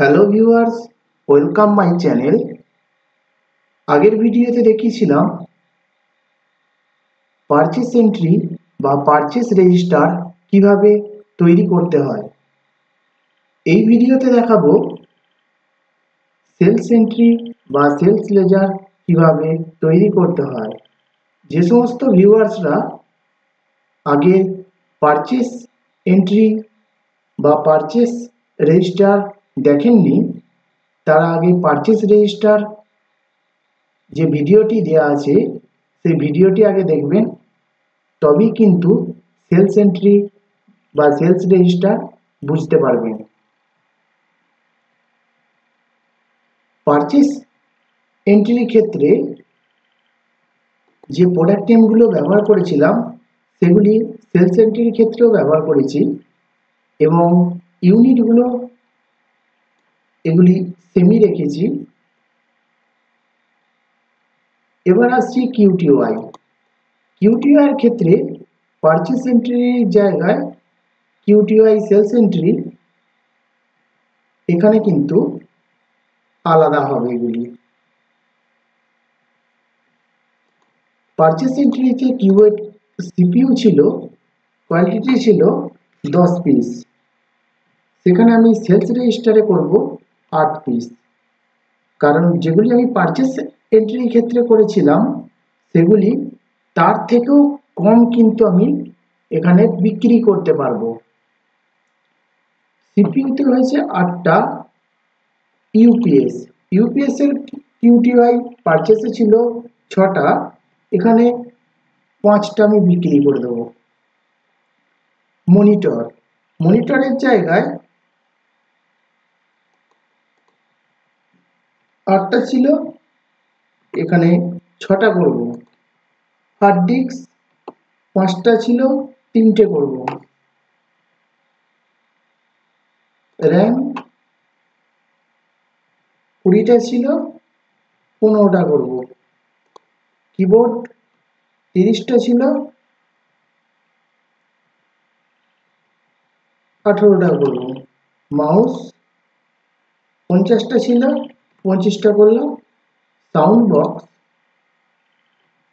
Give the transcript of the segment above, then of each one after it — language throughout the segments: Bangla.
Hello viewers, welcome my channel. আগের ভিডিওতে দেখিয়েছিলাম পারচেস এন্ট্রি বা পারচেস রেজিস্টার কিভাবে তৈরি করতে হয়। এই ভিডিওতে দেখাবো সেলস এন্ট্রি বা সেলস লেজার কিভাবে তৈরি করতে হয়। যে সমস্ত ভিউয়ার্সরা আগে পারচেস এন্ট্রি বা পারচেস রেজিস্টার দেখেননি, তারা আগে পারচেস রেজিস্টার যে ভিডিওটি দেওয়া আছে সেই ভিডিওটি আগে দেখবেন, তবেই কিন্তু সেলস এন্ট্রি বা সেলস রেজিস্টার বুঝতে পারবেন। পারচেস এন্ট্রির ক্ষেত্রে যে প্রোডাক্ট নেমগুলো ব্যবহার করেছিলাম সেগুলি সেলস এন্ট্রির ক্ষেত্রেও ব্যবহার করেছি এবং ইউনিটগুলো এগুলি সেমই রেখেছি। এবার আসছি কিউটিওআই। কিউটিওআই এর ক্ষেত্রে পারচেস এন্ট্রির জায়গায় কিউটিওআই সেলস এন্ট্রি এখানে কিন্তু আলাদা হবে। এগুলি পারচেস এন্ট্রিতে কিউএড সিপিইউ ছিল, কোয়ান্টিটি ছিল 10 পিস, সেখানে আমি সেলস রেজিস্টারে করব 8 পিস। কারণ যেগুলি আমি পারচেস এন্ট্রির ক্ষেত্রে করেছিলাম সেগুলি তার থেকেও কম কিন্তু আমি এখানে বিক্রি করতে পারবো। সিপিইউতে হয়েছে 8টা ইউপিএস। ইউপিএস এর কিউটিওআই পারচেসে ছিল 6টা, এখানে 5টা আমি বিক্রি করে দেবো। মনিটর, মনিটরের জায়গায় 8টা ছিল, এখানে 6টা করব। হার্ড ডিস্ক 5টা ছিল, 3টে করব। র্যাম 20টা ছিল, 15টা করব। কিবোর্ড 30টা ছিল, 18টা করব। মাউস 50টা ছিল, 25টা করলাম। সাউন্ড বক্স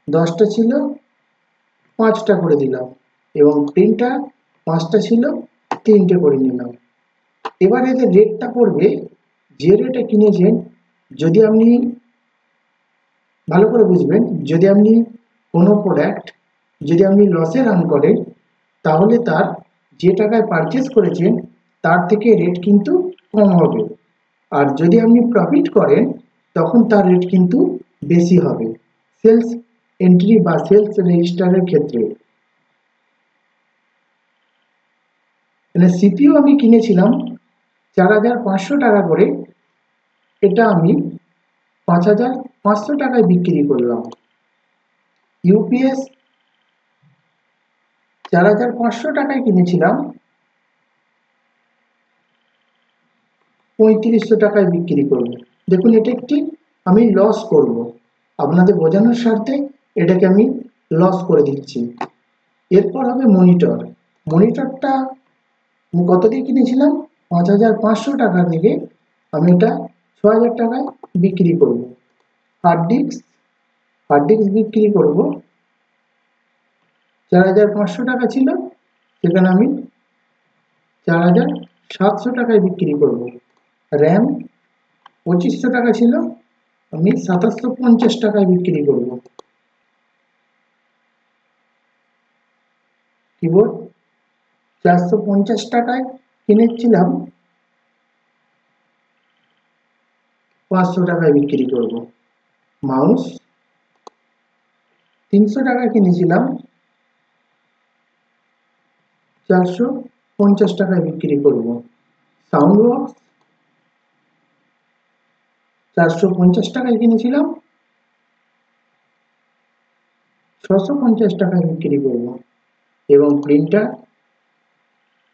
10টা ছিল, 5টা করে দিলাম এবং প্রিন্টার 5টা ছিল, 3টে করে নিলাম। এবার এদের রেটটা পড়বে যে রেটে কিনেছেন। যদি আপনি ভালো করে বুঝবেন, যদি আপনি কোনো প্রোডাক্ট যদি আপনি লসে রান করেন তাহলে তার যে টাকায় পারচেস করেছেন তার থেকে রেট কিন্তু কম হবে, আর যদি আপনি প্রফিট করেন তখন তার রেট কিন্তু বেশি হবে সেলস এন্ট্রি বা সেলস রেজিস্টারের ক্ষেত্রে। মানে সিপিইউ আমি কিনেছিলাম 4,500 টাকা করে, এটা আমি 5,500 টাকায় বিক্রি করলাম। ইউপিএস 4,500 টাকায় কিনেছিলাম, 3,500 টাকায় বিক্রি করব। দেখুন, এটা একটি আমি লস করব, আপনাদের বোঝানোর স্বার্থে এটাকে আমি লস করে দিচ্ছি। এরপর হবে মনিটর। মনিটরটা কত দিয়ে কিনেছিলাম? 5,500 টাকা থেকে আমি এটা 6,000 টাকায় বিক্রি করব। হার্ড ডিস্ক বিক্রি করব 4,500 টাকা ছিল, সেখানে আমি 4,700 টাকায় বিক্রি করব। র্যাম 2,500 টাকা ছিল, আমি 2,750 টাকায় বিক্রি করব। কিবোর্ড 450 টাকায় কিনেছিলাম, 500 টাকায় বিক্রি করব। মাউস 300 টাকায় কিনেছিলাম, 450 টাকায় বিক্রি করব। সাউন্ড বক্স 450 টাকায় কিনেছিলাম, 650 টাকায় বিক্রি করব। এবং প্রিন্টার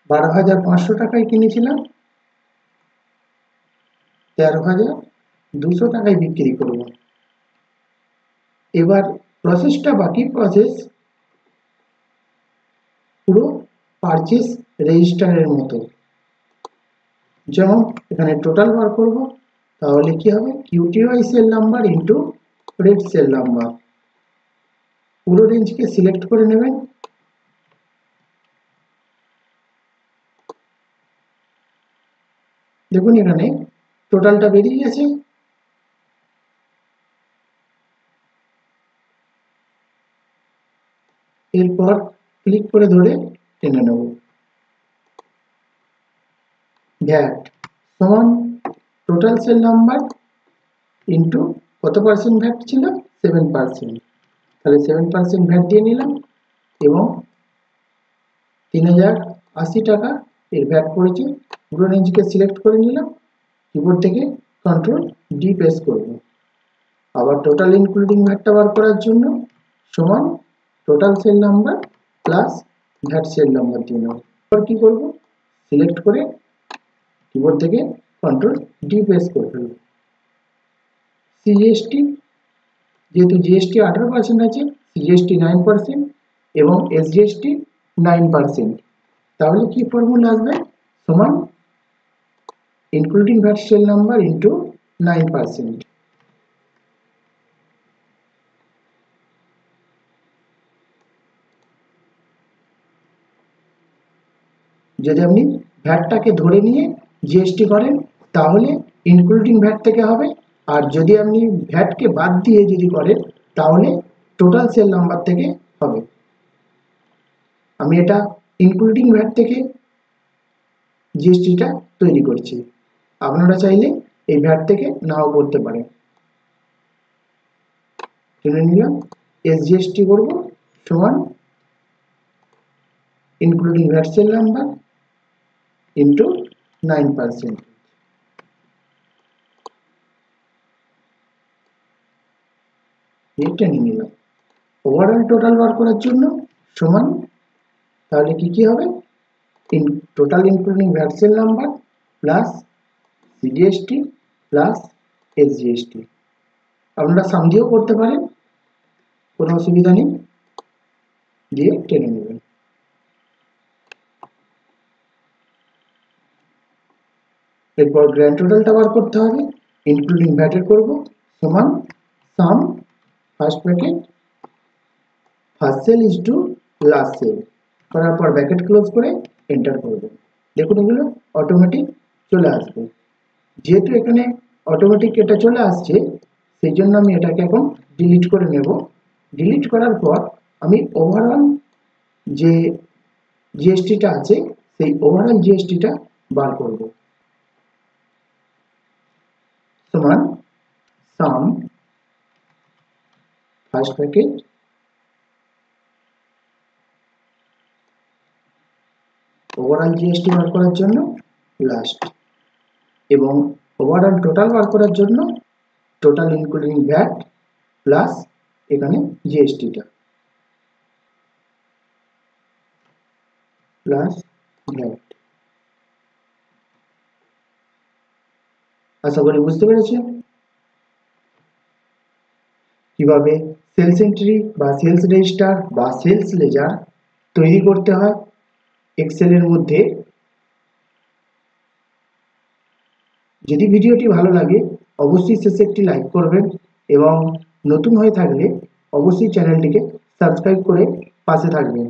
12,500 টাকায় কিনেছিলাম, 13,200 টাকায় বিক্রি করব। এবার প্রসেসটা বাকি প্রসেস পুরো পারচেস রেজিস্টারের মতো। যেমন এখানে টোটাল বার করব, তাহলে কি হবে QTY cell number into red cell number. পুরো রেঞ্জকে সিলেক্ট করে নেবেন। দেখুন এখানে টোটালটা বেরিয়ে গেছে। এরপর ক্লিক করে ধরে টেনে নেব। ভ্যাট সমান টোটাল সেল নাম্বার ইন্টু কত পার্সেন্ট ভ্যাট ছিল 7%, তাহলে 7% ভ্যাট দিয়ে নিলাম এবং 3080 টাকা এর ভ্যাট পড়েছে। পুরো রেঞ্জকে সিলেক্ট করে নিলাম, কিবোর্ড থেকে Ctrl+D প্রেস করব। আবার টোটাল ইনক্লুডিং ভ্যাটটা বার করার জন্য সমান total cell number plus VAT cell number দিয়ে নেব। এবার কি করব, সিলেক্ট করে কিবোর্ড থেকে Ctrl+D প্রেস করে ফেলব। CGST যেহেতু GST 18% আছে, CGST 9% এবং SGST 9%, তাহলে কি ফর্মুলা আসবে সমান including VAT cell number into 9%। যদি আপনি ভ্যাটটাকে ধরে নিয়ে জিএসটি করেন তাহলে ইনক্লুডিং ভ্যাট থেকে হবে, আর যদি আপনি ভ্যাটকে বাদ দিয়ে যদি করেন তাহলে টোটাল সেল নাম্বার থেকে হবে। আমি এটা ইনক্লুডিং ভ্যাট থেকে জিএসটিটা তৈরি করছি, আপনারা চাইলে এই ভ্যাট থেকে নাও করতে পারেন। টেনে নিলাম, SGST করব সমান including VAT cell number into 9%। টেনে নিলাম। ওভারঅল টোটাল বার করার জন্য সমান, তাহলে কি হবে total including VAT cell number plus CGST plus SGST. আপনারা সাম দিয়েও করতে পারেন, কোনো অসুবিধা নেই, দিয়ে টেনে নেবেন। এরপর গ্র্যান্ড টোটালটা বার করতে হবে, ইনক্লুডিং ভ্যাটের করব সমান sum first bracket first cell is to last cell, করার পর ব্র্যাকেট ক্লোজ করে এন্টার করবেন। দেখুন এগুলো অটোমেটিক চলে আসবে। যেহেতু এখানে অটোমেটিক এটা চলে আসছে সেই জন্য আমি এটাকে এখন ডিলিট করে নেব। ডিলিট করার পর আমি ওভারঅল যে জিএসটিটা আছে সেই ওভারঅল জিএসটিটা বার করব। সমান sum first bracket overall GST বার করার জন্য লাস্ট, এবং ওভারঅল টোটাল বার করার জন্য টোটাল ইনক্লুডিং ভ্যাট প্লাস এখানে জিএসটিটা প্লাস ভ্যাট। আশা করি বুঝতে পেরেছেন কিভাবে সেলস এন্ট্রি বা সেলস রেজিস্টার বা সেলস লেজার তৈরি করতে হয় এক্সেলের মধ্যে। যদি ভিডিওটি ভালো লাগে অবশ্যই শেষে একটি লাইক করবেন এবং নতুন হয়ে থাকলে অবশ্যই চ্যানেলটিকে সাবস্ক্রাইব করে পাশে থাকবেন।